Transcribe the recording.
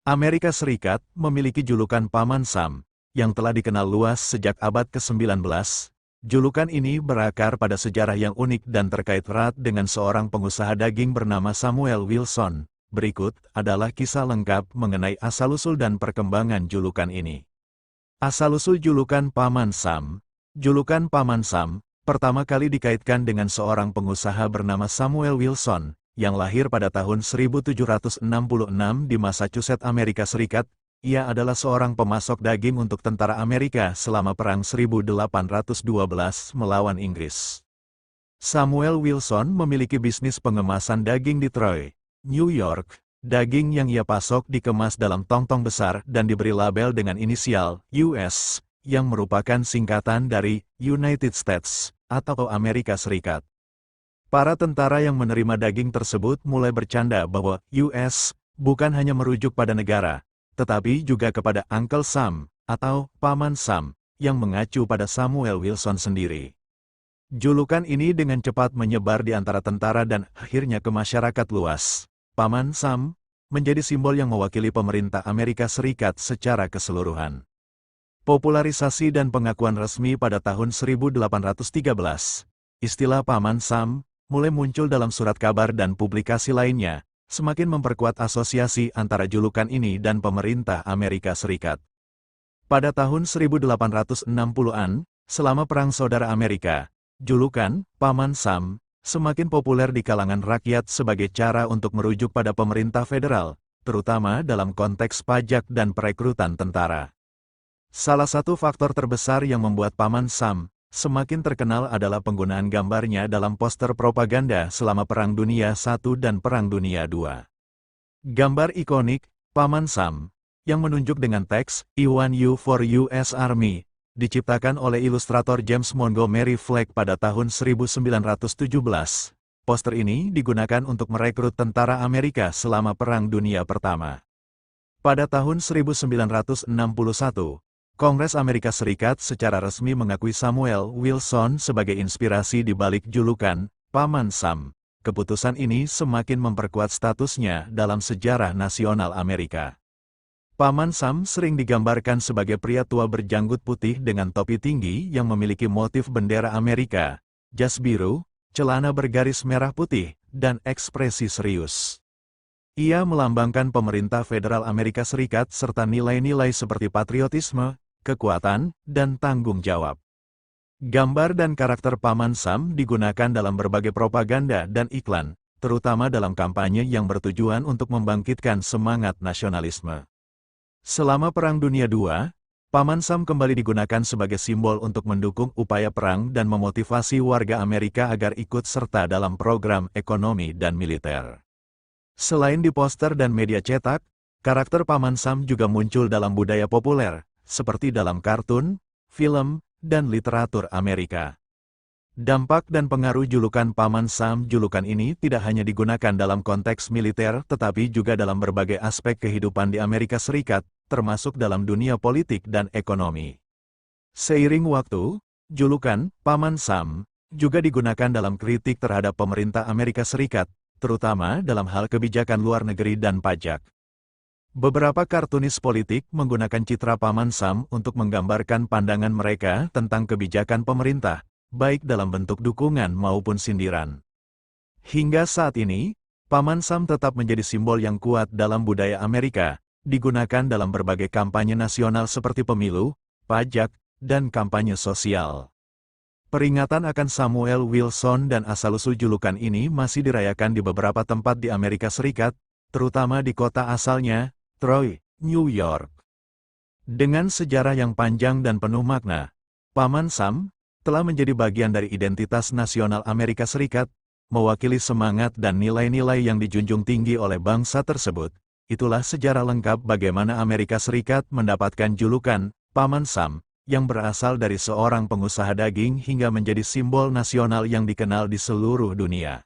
Amerika Serikat memiliki julukan Paman Sam, yang telah dikenal luas sejak abad ke-19. Julukan ini berakar pada sejarah yang unik dan terkait erat dengan seorang pengusaha daging bernama Samuel Wilson. Berikut adalah kisah lengkap mengenai asal-usul dan perkembangan julukan ini. Asal-usul julukan Paman Sam. Julukan Paman Sam pertama kali dikaitkan dengan seorang pengusaha bernama Samuel Wilson, yang lahir pada tahun 1766 di Massachusetts, Amerika Serikat. Ia adalah seorang pemasok daging untuk tentara Amerika selama Perang 1812 melawan Inggris. Samuel Wilson memiliki bisnis pengemasan daging di Troy, New York. Daging yang ia pasok dikemas dalam tong-tong besar dan diberi label dengan inisial US, yang merupakan singkatan dari United States atau Amerika Serikat. Para tentara yang menerima daging tersebut mulai bercanda bahwa US bukan hanya merujuk pada negara, tetapi juga kepada Uncle Sam atau Paman Sam, yang mengacu pada Samuel Wilson sendiri. Julukan ini dengan cepat menyebar di antara tentara dan akhirnya ke masyarakat luas. Paman Sam menjadi simbol yang mewakili pemerintah Amerika Serikat secara keseluruhan. Popularisasi dan pengakuan resmi pada tahun 1813. Istilah Paman Sam mulai muncul dalam surat kabar dan publikasi lainnya, semakin memperkuat asosiasi antara julukan ini dan pemerintah Amerika Serikat. Pada tahun 1860-an, selama Perang Saudara Amerika, julukan Paman Sam semakin populer di kalangan rakyat sebagai cara untuk merujuk pada pemerintah federal, terutama dalam konteks pajak dan perekrutan tentara. Salah satu faktor terbesar yang membuat Paman Sam semakin terkenal adalah penggunaan gambarnya dalam poster propaganda selama Perang Dunia I dan Perang Dunia II. Gambar ikonik, Paman Sam, yang menunjuk dengan teks, I want you for US Army, diciptakan oleh ilustrator James Montgomery Flagg pada tahun 1917. Poster ini digunakan untuk merekrut tentara Amerika selama Perang Dunia Pertama. Pada tahun 1961, Kongres Amerika Serikat secara resmi mengakui Samuel Wilson sebagai inspirasi di balik julukan Paman Sam. Keputusan ini semakin memperkuat statusnya dalam sejarah nasional Amerika. Paman Sam sering digambarkan sebagai pria tua berjanggut putih dengan topi tinggi yang memiliki motif bendera Amerika, jas biru, celana bergaris merah putih, dan ekspresi serius. Ia melambangkan pemerintah federal Amerika Serikat serta nilai-nilai seperti patriotisme, kekuatan, dan tanggung jawab. Gambar dan karakter Paman Sam digunakan dalam berbagai propaganda dan iklan, terutama dalam kampanye yang bertujuan untuk membangkitkan semangat nasionalisme. Selama Perang Dunia II, Paman Sam kembali digunakan sebagai simbol untuk mendukung upaya perang dan memotivasi warga Amerika agar ikut serta dalam program ekonomi dan militer. Selain di poster dan media cetak, karakter Paman Sam juga muncul dalam budaya populer, seperti dalam kartun, film, dan literatur Amerika. Dampak dan pengaruh julukan Paman Sam. Julukan ini tidak hanya digunakan dalam konteks militer tetapi juga dalam berbagai aspek kehidupan di Amerika Serikat, termasuk dalam dunia politik dan ekonomi. Seiring waktu, julukan Paman Sam juga digunakan dalam kritik terhadap pemerintah Amerika Serikat, terutama dalam hal kebijakan luar negeri dan pajak. Beberapa kartunis politik menggunakan citra Paman Sam untuk menggambarkan pandangan mereka tentang kebijakan pemerintah, baik dalam bentuk dukungan maupun sindiran. Hingga saat ini, Paman Sam tetap menjadi simbol yang kuat dalam budaya Amerika, digunakan dalam berbagai kampanye nasional seperti pemilu, pajak, dan kampanye sosial. Peringatan akan Samuel Wilson dan asal-usul julukan ini masih dirayakan di beberapa tempat di Amerika Serikat, terutama di kota asalnya, Troy, New York. Dengan sejarah yang panjang dan penuh makna, Paman Sam telah menjadi bagian dari identitas nasional Amerika Serikat, mewakili semangat dan nilai-nilai yang dijunjung tinggi oleh bangsa tersebut. Itulah sejarah lengkap bagaimana Amerika Serikat mendapatkan julukan Paman Sam, yang berasal dari seorang pengusaha daging hingga menjadi simbol nasional yang dikenal di seluruh dunia.